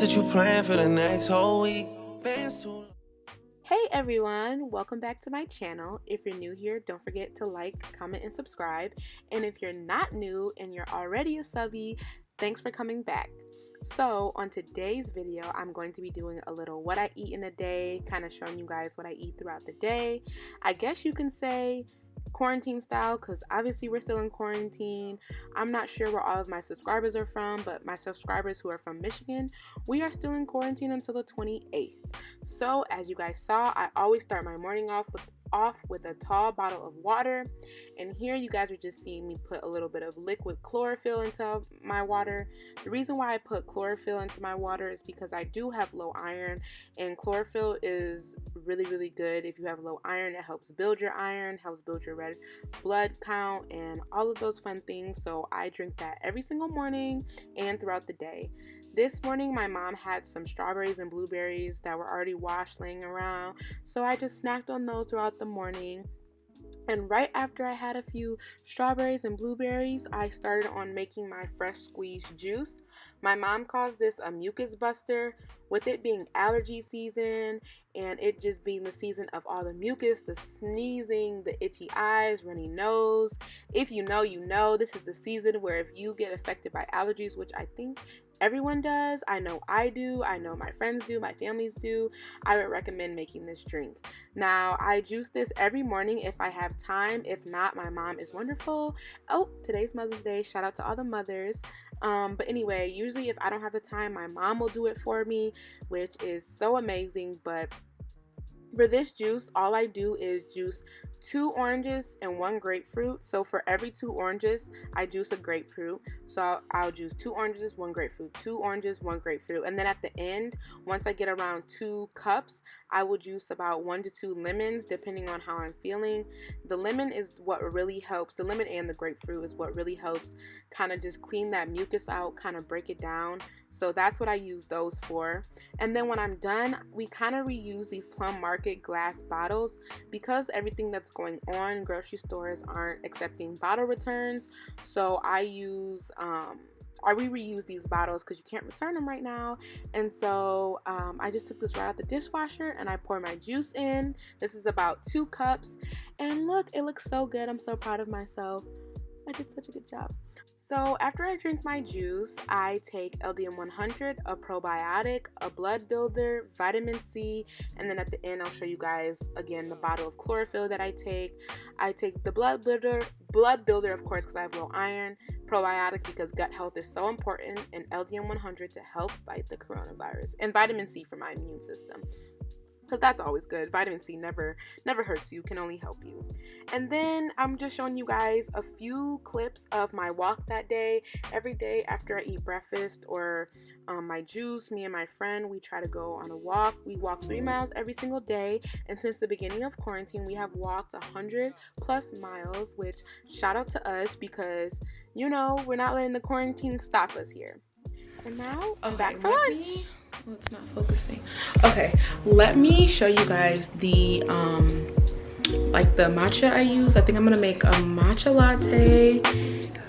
guess that you plan for the next whole week. Bands too. Hey everyone, welcome back to my channel. If you're new here, don't forget to like, comment, and subscribe. And if you're not new and you're already a subby, thanks for coming back. So on today's video, I'm going to be doing a little what I eat in a day, kind of showing you guys what I eat throughout the day. I guess you can say quarantine style, because obviously we're still in quarantine. I'm not sure where all of my subscribers are from, but my subscribers who are from Michigan, we are still in quarantine until the 28th. So as you guys saw, I always start my morning off with a tall bottle of water, and here you guys are just seeing me put a little bit of liquid chlorophyll into my water. The reason why I put chlorophyll into my water is because I do have low iron, and chlorophyll is really good. If you have low iron, it helps build your iron, helps build your red blood count, and all of those fun things. So I drink that every single morning and throughout the day. This morning my mom had some strawberries and blueberries that were already washed laying around, so I just snacked on those throughout the morning. And right after I had a few strawberries and blueberries, I started on making my fresh squeezed juice. My mom calls this a mucus buster, with it being allergy season and it just being the season of all the mucus, the sneezing, the itchy eyes, runny nose. If you know, you know, this is the season where if you get affected by allergies, which I think everyone does, I know I do, I know my friends do, my families do, I would recommend making this drink. Now, I juice this every morning if I have time. If not, my mom is wonderful. Oh, today's Mother's Day. Shout out to all the mothers. But anyway, usually if I don't have the time, my mom will do it for me, which is so amazing. But for this juice, all I do is juice 2 oranges and 1 grapefruit. So for every 2 oranges, I juice a grapefruit. So I'll juice 2 oranges, 1 grapefruit, 2 oranges, 1 grapefruit. And then at the end, once I get around 2 cups, I will juice about 1 to 2 lemons, depending on how I'm feeling. The lemon is what really helps. The lemon and the grapefruit is what really helps kind of just clean that mucus out, kind of break it down. So that's what I use those for. And then when I'm done, we kind of reuse these Plum Market glass bottles because everything that's going on, grocery stores aren't accepting bottle returns. So we reuse these bottles because you can't return them right now. And so I just took this right out the dishwasher and I pour my juice in. This is about 2 cups. And look, it looks so good. I'm so proud of myself. I did such a good job. So after I drink my juice, I take LDM 100, a probiotic, a blood builder, vitamin C, and then at the end I'll show you guys again the bottle of chlorophyll that I take. I take the blood builder of course because I have low iron, probiotic because gut health is so important, and LDM 100 to help fight the coronavirus, and vitamin C for my immune system, because that's always good. Vitamin C never hurts you, can only help you. And then I'm just showing you guys a few clips of my walk that day. Every day after I eat breakfast or my juice, me and my friend, we try to go on a walk. We walk 3 miles every single day, and since the beginning of quarantine we have walked 100 plus miles, which shout out to us because, you know, we're not letting the quarantine stop us here. And now I'm back for lunch. Well, it's not focusing. Okay, let me show you guys the like the matcha I use. I think I'm gonna make a matcha latte,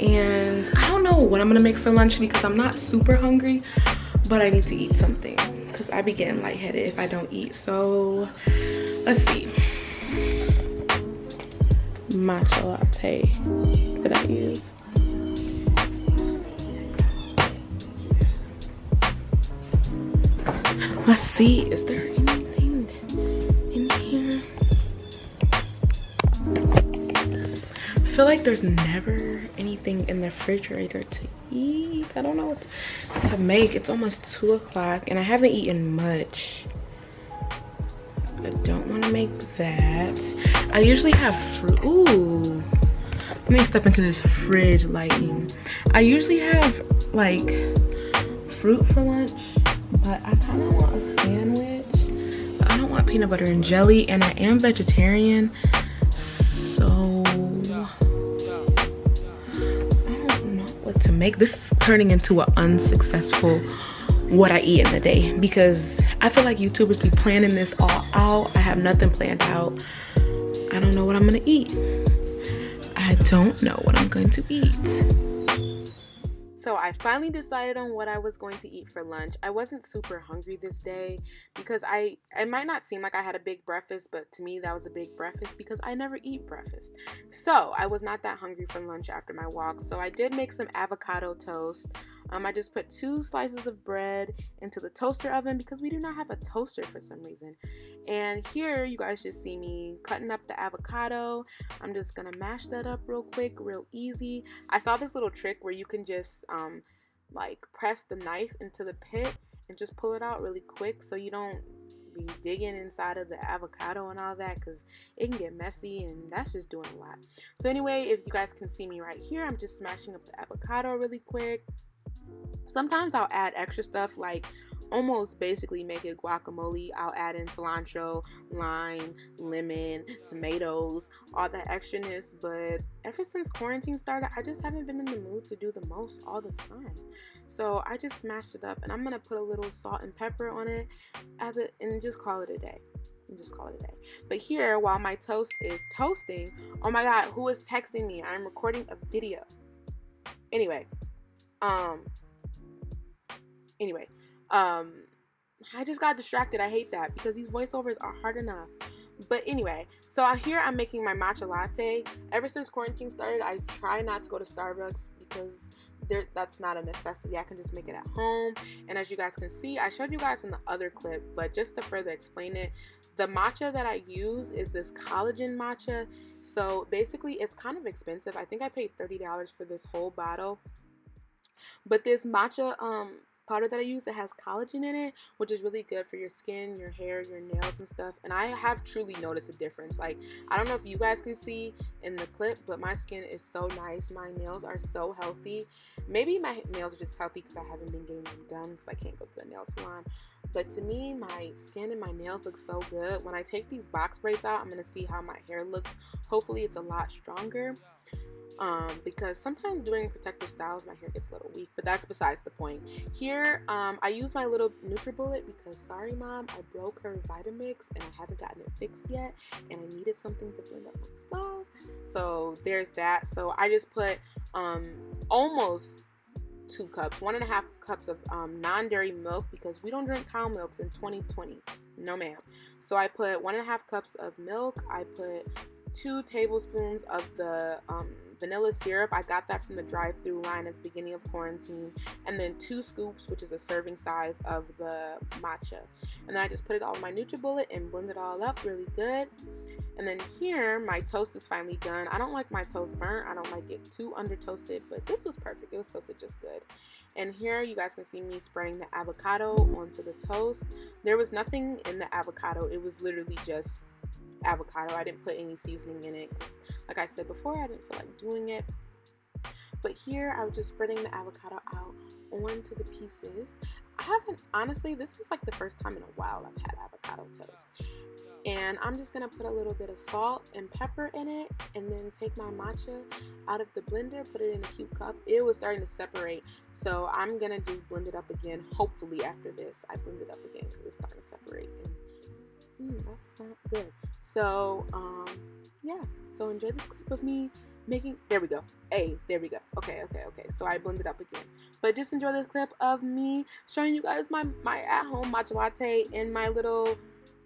and I don't know what I'm gonna make for lunch because I'm not super hungry, but I need to eat something because I be getting lightheaded if I don't eat. So let's see. Matcha latte that I use. Let's see, is there anything in here? I feel like there's never anything in the refrigerator to eat. I don't know what to make. It's almost 2 o'clock and I haven't eaten much. I don't want to make that. I usually have fruit. Ooh, let me step into this fridge lighting. I usually have like fruit for lunch, but I kind of want a sandwich. But I don't want peanut butter and jelly, and I am vegetarian, so I don't know what to make. This is turning into an unsuccessful what I eat in the day because I feel like YouTubers be planning this all out. I have nothing planned out. I don't know what I'm gonna eat. I don't know what I'm going to eat. So I finally decided on what I was going to eat for lunch. I wasn't super hungry this day because it might not seem like I had a big breakfast, but to me that was a big breakfast because I never eat breakfast. So I was not that hungry for lunch after my walk. So I did make some avocado toast. I just put 2 slices of bread into the toaster oven because we do not have a toaster for some reason. And here you guys just see me cutting up the avocado. I'm just gonna mash that up real quick, real easy. I saw this little trick where you can just like press the knife into the pit and just pull it out really quick so you don't be digging inside of the avocado and all that, because it can get messy and that's just doing a lot. So anyway, if you guys can see me right here, I'm just smashing up the avocado really quick. Sometimes I'll add extra stuff, like almost basically make it guacamole. I'll add in cilantro, lime, lemon, tomatoes, all that extraness. But ever since quarantine started, I just haven't been in the mood to do the most all the time. So I just smashed it up, and I'm gonna put a little salt and pepper on it and just call it a day. But here, while my toast is toasting, oh my god, who is texting me? I'm recording a video. Anyway, I just got distracted. I hate that because these voiceovers are hard enough. But anyway, so here I'm making my matcha latte. Ever since quarantine started, I try not to go to Starbucks because that's not a necessity. I can just make it at home. And as you guys can see, I showed you guys in the other clip, but just to further explain it, the matcha that I use is this collagen matcha. So basically it's kind of expensive. I think I paid $30 for this whole bottle. But this matcha powder that I use, it has collagen in it, which is really good for your skin, your hair, your nails and stuff. And I have truly noticed a difference. Like, I don't know if you guys can see in the clip, but my skin is so nice. My nails are so healthy. Maybe my nails are just healthy because I haven't been getting them done because I can't go to the nail salon. But to me, my skin and my nails look so good. When I take these box braids out, I'm going to see how my hair looks. Hopefully it's a lot stronger. Because sometimes doing protective styles, my hair gets a little weak, but that's besides the point. Here, I use my little NutriBullet because, sorry mom, I broke her Vitamix and I haven't gotten it fixed yet, and I needed something to blend up my stuff. So there's that. So I just put almost 2 cups, 1.5 cups of non-dairy milk because we don't drink cow milks in 2020. No ma'am. So I put 1.5 cups of milk. I put 2 tablespoons of the vanilla syrup. I got that from the drive-through line at the beginning of quarantine. And then 2 scoops, which is a serving size of the matcha. And then I just put it all in my NutriBullet and blend it all up really good. And then here, my toast is finally done. I don't like my toast burnt. I don't like it too under toasted, but this was perfect. It was toasted just good. And here you guys can see me spreading the avocado onto the toast. There was nothing in the avocado. It was literally just avocado. I didn't put any seasoning in it because, like I said before, I didn't feel like doing it. But here I was just spreading the avocado out onto the pieces. I haven't, honestly, this was like the first time in a while I've had avocado toast. And I'm just gonna put a little bit of salt and pepper in it, and then take my matcha out of the blender, put it in a cute cup. It was starting to separate, so I'm gonna just blend it up again. Hopefully after this I blend it up again because it's starting to separate, and that's not good. So yeah, so enjoy this clip of me making, there we go, there we go. Okay, so I blended up again, but just enjoy this clip of me showing you guys my at-home matcha latte in my little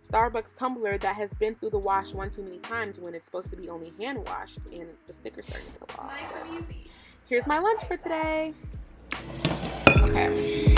Starbucks tumbler that has been through the wash one too many times when it's supposed to be only hand washed, and the sticker's starting to peel off. Nice and easy. Here's my lunch for today. Okay,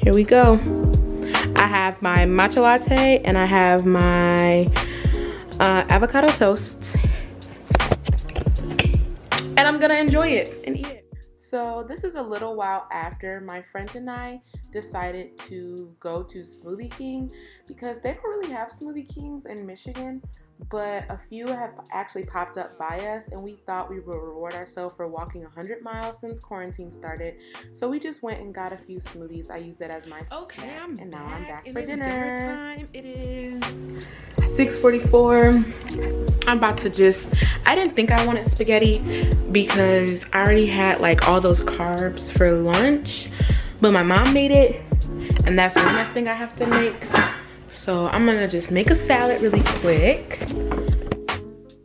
here we go. I have my matcha latte and I have my avocado toast, and I'm gonna enjoy it and eat it. So this is a little while after my friend and I decided to go to Smoothie King because they don't really have Smoothie Kings in Michigan, but a few have actually popped up by us, and we thought we would reward ourselves for walking 100 miles since quarantine started. So we just went and got a few smoothies. I used it as my snack, and now I'm back for dinner time. It is 6:44. I'm about to I didn't think I wanted spaghetti because I already had like all those carbs for lunch, but my mom made it, and that's one last thing I have to make. So I'm gonna just make a salad really quick.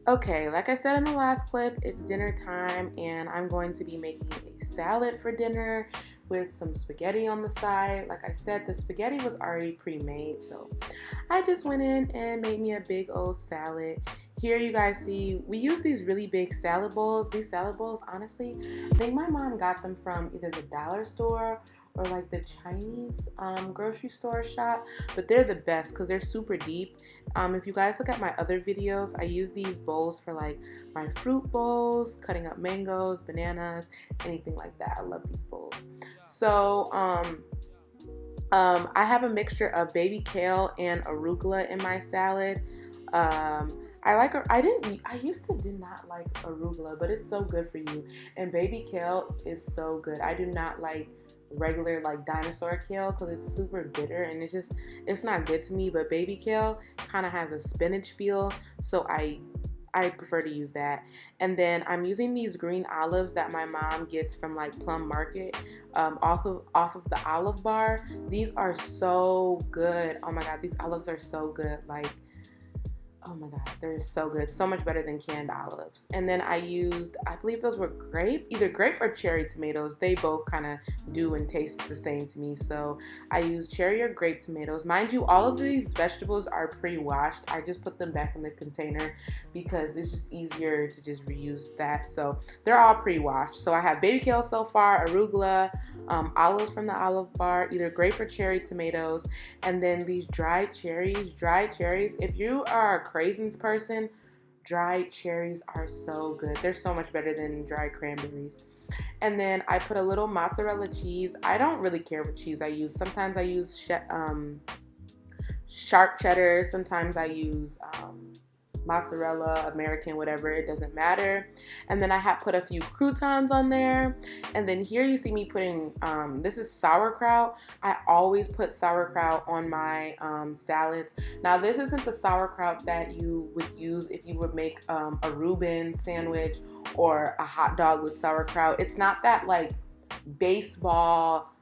Okay, like I said in the last clip, it's dinner time and I'm going to be making a salad for dinner with some spaghetti on the side. Like I said, the spaghetti was already pre-made, so I just went in and made me a big old salad. Here you guys see, we use these really big salad bowls. These salad bowls, honestly, I think my mom got them from either the dollar store or like the Chinese grocery store shop, but they're the best because they're super deep. If you guys look at my other videos, I use these bowls for like my fruit bowls, cutting up mangoes, bananas, anything like that. I love these bowls. So I have a mixture of baby kale and arugula in my salad. I used to did not like arugula, but it's so good for you. And baby kale is so good. I do not like regular like dinosaur kale because it's super bitter and it's not good to me. But baby kale kind of has a spinach feel, so I prefer to use that. And then I'm using these green olives that my mom gets from like Plum Market, off of the Olive Bar. These are so good. Oh my god, these olives are so good. Like, oh my god, they're so good. So much better than canned olives. And then I used, I believe those were either grape or cherry tomatoes. They both kind of do and taste the same to me. So I used cherry or grape tomatoes. Mind you, all of these vegetables are pre-washed. I just put them back in the container because it's just easier to just reuse that. So they're all pre-washed. So I have baby kale so far, arugula, olives from the Olive Bar, either grape or cherry tomatoes, and then these dried cherries. Dried cherries, if you are a craisins person, dried cherries are so good. They're so much better than dried cranberries. And then I put a little mozzarella cheese. I don't really care what cheese I use. Sometimes I use sharp cheddar. Sometimes I use mozzarella, American, whatever, it doesn't matter. And then I have put a few croutons on there. And then here you see me putting, this is sauerkraut. I always put sauerkraut on my salads. Now this isn't the sauerkraut that you would use if you would make a Reuben sandwich or a hot dog with sauerkraut. It's not that like baseball,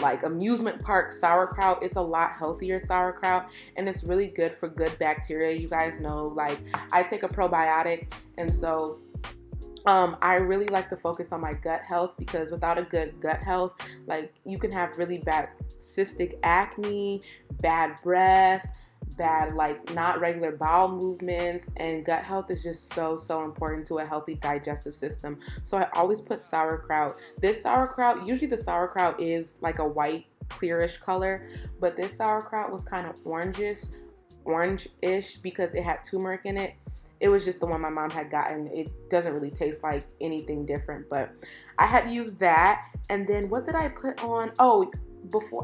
like amusement park sauerkraut. It's a lot healthier sauerkraut and it's really good for good bacteria. You guys know, like, I take a probiotic, and so I really like to focus on my gut health, because without a good gut health, like, you can have really bad cystic acne, bad breath, bad, like, not regular bowel movements, and gut health is just so important to a healthy digestive system. So I always put sauerkraut. This sauerkraut, usually the sauerkraut is like a white clearish color, but this sauerkraut was kind of orangish because it had turmeric in it. It was just the one my mom had gotten. It doesn't really taste like anything different, but I had used that. And then what did I put on? Oh,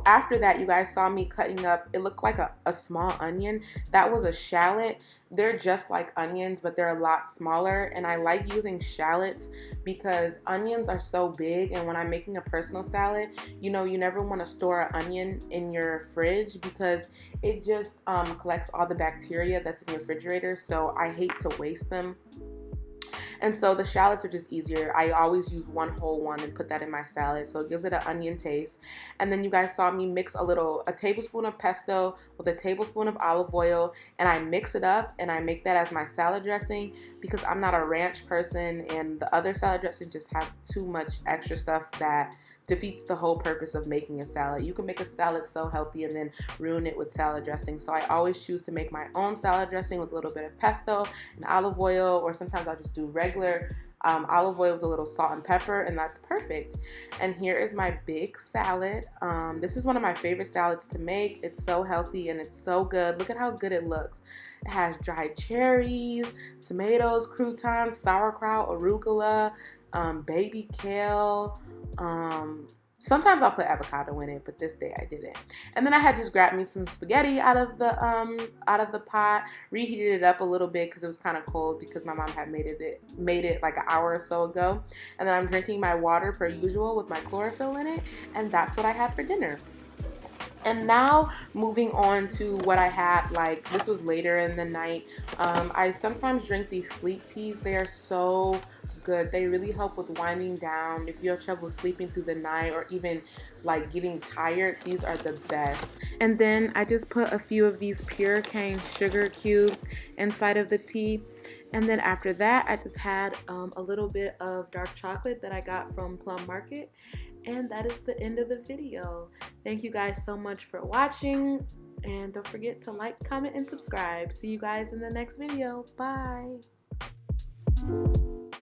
after that, you guys saw me cutting up, it looked like a small onion. That was a shallot. They're just like onions, but they're a lot smaller, and I like using shallots because onions are so big, and when I'm making a personal salad, you know, you never want to store an onion in your fridge because it just collects all the bacteria that's in your refrigerator, so I hate to waste them. And so the shallots are just easier. I always use one whole one and put that in my salad, so it gives it an onion taste. And then you guys saw me mix a tablespoon of pesto with a tablespoon of olive oil, and I mix it up and I make that as my salad dressing because I'm not a ranch person, and the other salad dressings just have too much extra stuff that defeats the whole purpose of making a salad. You can make a salad so healthy and then ruin it with salad dressing. So I always choose to make my own salad dressing with a little bit of pesto and olive oil, or sometimes I'll just do regular olive oil with a little salt and pepper, and that's perfect. And here is my big salad. This is one of my favorite salads to make. It's so healthy and it's so good. Look at how good it looks. It has dried cherries, tomatoes, croutons, sauerkraut, arugula, baby kale. Sometimes I'll put avocado in it, but this day I didn't. And then I had just grabbed me some spaghetti out of the pot, reheated it up a little bit because it was kind of cold because my mom had made it like an hour or so ago. And then I'm drinking my water per usual with my chlorophyll in it, and that's what I had for dinner. And now moving on to what I had, like, this was later in the night. I sometimes drink these sleep teas. They are so good. They really help with winding down. If you have trouble sleeping through the night or even like getting tired, these are the best. And then I just put a few of these pure cane sugar cubes inside of the tea. And then after that, I just had a little bit of dark chocolate that I got from Plum Market. And that is the end of the video. Thank you guys so much for watching. And don't forget to like, comment, and subscribe. See you guys in the next video. Bye.